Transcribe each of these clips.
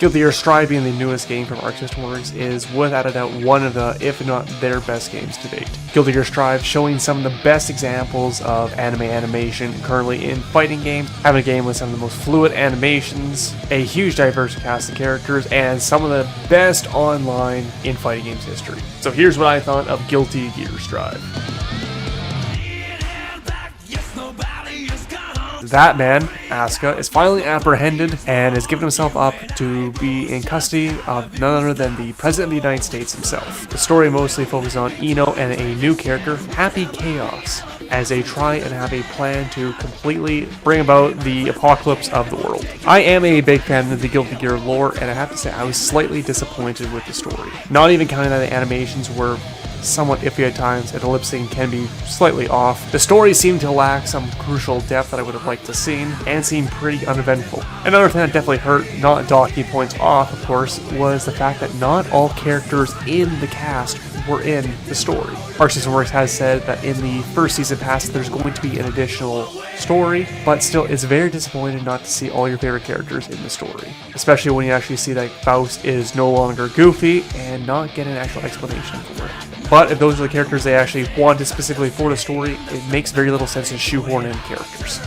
Guilty Gear Strive being the newest game from Arc System Works is without a doubt one of the, if not their best games to date. Guilty Gear Strive showing some of the best examples of anime animation currently in fighting games, having a game with some of the most fluid animations, a huge diverse cast of characters, and some of the best online in fighting games history. So here's what I thought of Guilty Gear Strive. That man, Asuka, is finally apprehended and has given himself up to be in custody of none other than the President of the United States himself. The story mostly focuses on Ino and a new character, Happy Chaos, as they try and have a plan to completely bring about the apocalypse of the world. I am a big fan of the Guilty Gear lore, and I have to say I was slightly disappointed with the story. Not even counting that the animations were somewhat iffy at times, and the lip sync can be slightly off. The story seemed to lack some crucial depth that I would have liked to see, and seemed pretty uneventful. Another thing that definitely hurt, not docking points off of course, was the fact that not all characters in the cast were in the story. Arc System Works has said that in the first season pass there's going to be an additional story, but still it's very disappointing not to see all your favorite characters in the story. Especially when you actually see that Faust is no longer Goofy and not get an actual explanation for it. But if those are the characters they actually wanted specifically for the story, it makes very little sense to shoehorn in characters.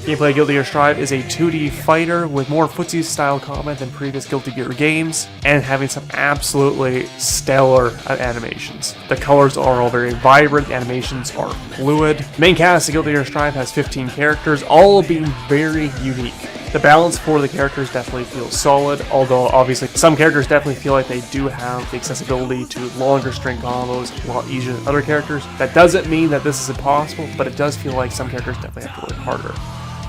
Gameplay of Guilty Gear Strive is a 2D fighter with more footsie style combat than previous Guilty Gear games, and having some absolutely stellar animations. The colors are all very vibrant, the animations are fluid. The main cast of Guilty Gear Strive has 15 characters, all being very unique. The balance for the characters definitely feels solid, although obviously some characters definitely feel like they do have the accessibility to longer string combos a lot easier than other characters. That doesn't mean that this is impossible, but it does feel like some characters definitely have to work harder.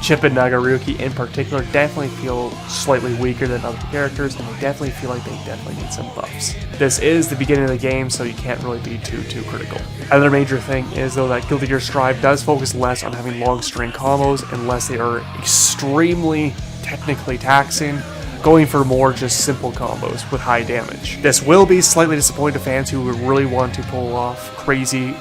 Chip and Nagaruki in particular definitely feel slightly weaker than other characters, and they definitely feel like they definitely need some buffs. This is the beginning of the game, so you can't really be too critical. Another major thing is though that Guilty Gear Strive does focus less on having long string combos unless they are extremely technically taxing, going for more just simple combos with high damage. This will be slightly disappointing to fans who would really want to pull off crazy,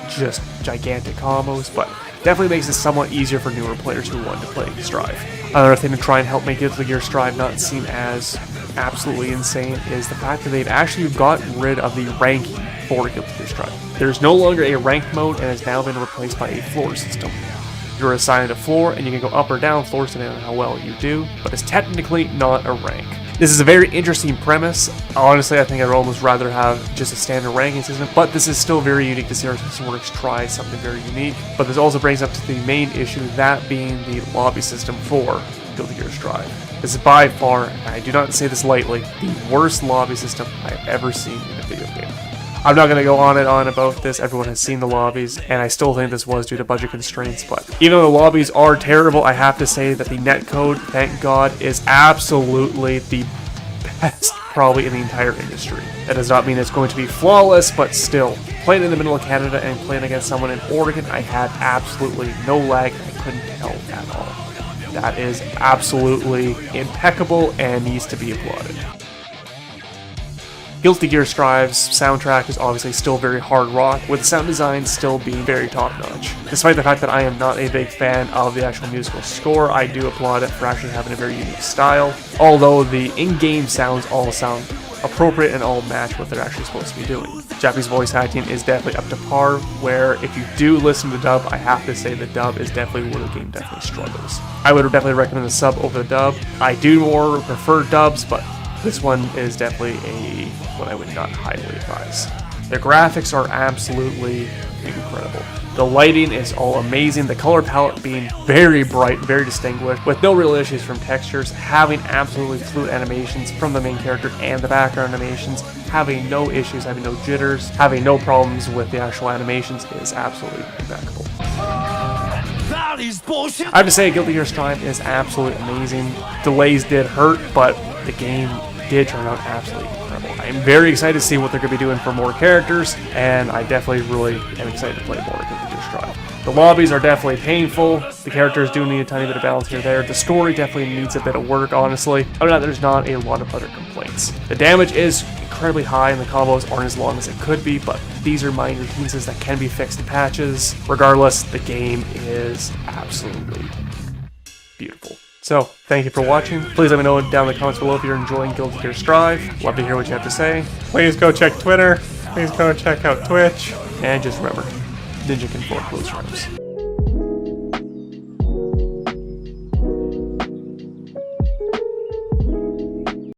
just gigantic combos, but definitely makes it somewhat easier for newer players who want to play Strive. Another thing to try and help make Guilty Gear Strive not seem as absolutely insane is the fact that they've actually gotten rid of the ranking for Guilty Gear Strive. There's no longer a ranked mode and has now been replaced by a floor system. You're assigned a floor and you can go up or down floors depending on how well you do, but it's technically not a rank. This is a very interesting premise. Honestly, I think I'd almost rather have just a standard ranking system, but this is still very unique to see Arc System Works try something very unique. But this also brings up to the main issue, that being the lobby system for Guilty Gear Strive. This is by far, and I do not say this lightly, the worst lobby system I've ever seen in a video game. I'm not going to go on and on about this, everyone has seen the lobbies, and I still think this was due to budget constraints, but even though the lobbies are terrible, I have to say that the netcode, thank God, is absolutely the best probably in the entire industry. That does not mean it's going to be flawless, but still, playing in the middle of Canada and playing against someone in Oregon, I had absolutely no lag, I couldn't tell at all. That is absolutely impeccable and needs to be applauded. Guilty Gear Strive's soundtrack is obviously still very hard rock, with the sound design still being very top-notch. Despite the fact that I am not a big fan of the actual musical score, I do applaud it for actually having a very unique style, although the in-game sounds all sound appropriate and all match what they're actually supposed to be doing. Japanese voice acting is definitely up to par, where if you do listen to the dub, I have to say the dub is definitely where the game definitely struggles. I would definitely recommend the sub over the dub. I do more prefer dubs, but this one is definitely what I would not highly advise. The graphics are absolutely incredible. The lighting is all amazing, the color palette being very bright, very distinguished, with no real issues from textures, having absolutely fluid animations from the main character and the background animations, having no issues, having no jitters, having no problems with the actual animations is absolutely impeccable. I have to say, Guilty Gear Strive is absolutely amazing. Delays did hurt, but the game did turn out absolutely incredible. I am very excited to see what they're going to be doing for more characters, and I definitely really am excited to play more Guilty Gear Strive. The lobbies are definitely painful, the characters do need a tiny bit of balance here and there, the story definitely needs a bit of work, honestly. Other than that, there's not a lot of other complaints. The damage is incredibly high and the combos aren't as long as it could be, but these are minor pieces that can be fixed in patches. Regardless, the game is absolutely beautiful. So, thank you for watching. Please let me know down in the comments below if you're enjoying Guilty Gear Strive. Love to hear what you have to say. Please go check Twitter. Please go check out Twitch. And just remember, Ninja can fork those rhymes.